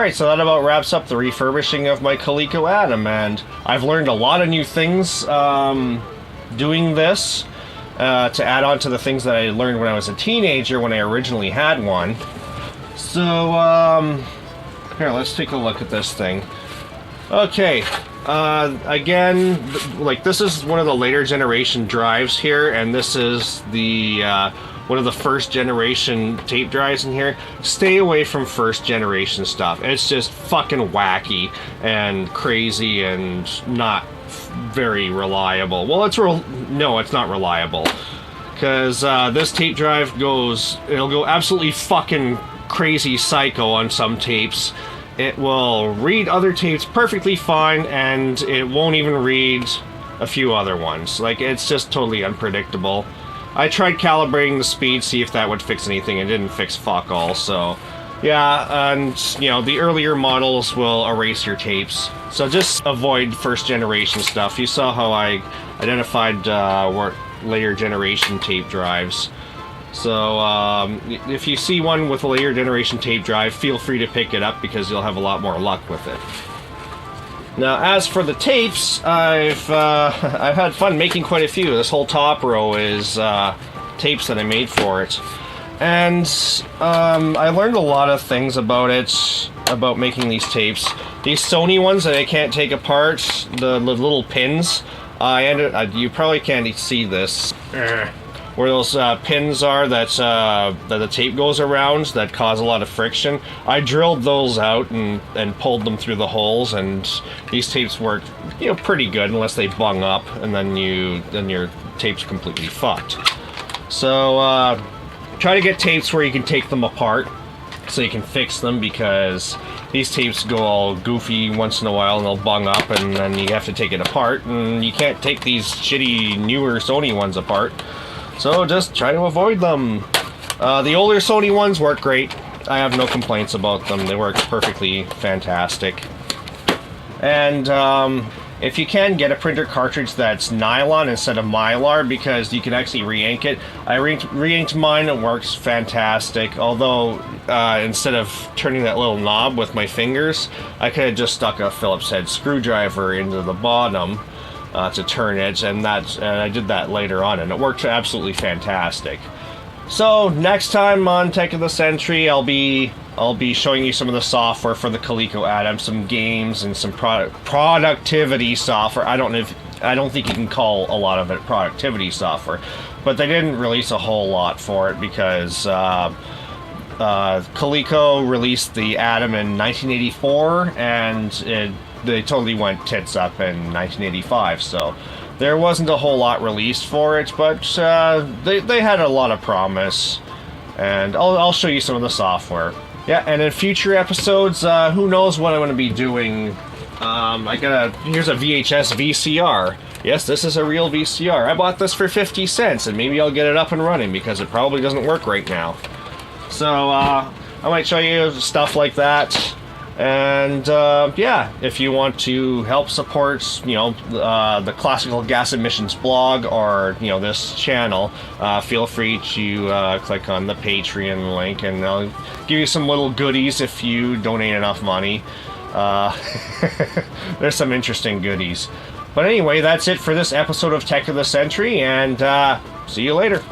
Alright, so that about wraps up the refurbishing of my Coleco Adam, and I've learned a lot of new things doing this to add on to the things that I learned when I was a teenager when I originally had one. So, here, let's take a look at this thing. Okay, again, like, this is one of the later generation drives here, and this is the one of the first generation tape drives in here. Stay away from first generation stuff. It's just fucking wacky and crazy and not very reliable. Well, no, it's not reliable, because this tape drive it'll go absolutely fucking crazy psycho on some tapes. It will read other tapes perfectly fine, and it won't even read a few other ones. Like, it's just totally unpredictable. I tried calibrating the speed, see if that would fix anything. It didn't fix fuck all, so... Yeah, and, you know, the earlier models will erase your tapes. So just avoid first generation stuff. You saw how I identified later generation tape drives. So, if you see one with a later generation tape drive, feel free to pick it up because you'll have a lot more luck with it. Now, as for the tapes, I've had fun making quite a few. This whole top row is tapes that I made for it. And I learned a lot of things about it, about making these tapes. These Sony ones that I can't take apart, the little pins, you probably can't see this. Where those pins are that the tape goes around that cause a lot of friction. I drilled those out and pulled them through the holes, and these tapes work, you know, pretty good unless they bung up, and then your tape's completely fucked. So try to get tapes where you can take them apart so you can fix them, because these tapes go all goofy once in a while and they'll bung up, and then you have to take it apart, and you can't take these shitty newer Sony ones apart. So just try to avoid them. The older Sony ones work great. I have no complaints about them. They work perfectly fantastic. And if you can, get a printer cartridge that's nylon instead of Mylar, because you can actually re-ink it. I re-inked mine, it works fantastic. Although, instead of turning that little knob with my fingers, I could have just stuck a Phillips head screwdriver into the bottom to turn it, and I did that later on, and it worked absolutely fantastic. So next time on Tech of the Century, I'll be showing you some of the software for the Coleco Adam, some games, and some productivity software. I don't think you can call a lot of it productivity software, but they didn't release a whole lot for it because Coleco released the Adam in 1984, and they totally went tits up in 1985, so there wasn't a whole lot released for it, but they had a lot of promise, and I'll show you some of the software. Yeah, and in future episodes, who knows what I'm going to be doing. Here's a VHS VCR. Yes, this is a real VCR. I bought this for 50 cents, and maybe I'll get it up and running, because it probably doesn't work right now. So, I might show you stuff like that. And, yeah, if you want to help support, you know, the Classical Gas Emissions blog, or, you know, this channel, feel free to click on the Patreon link, and I'll give you some little goodies if you donate enough money. There's some interesting goodies. But anyway, that's it for this episode of Tech of the Century, and see you later.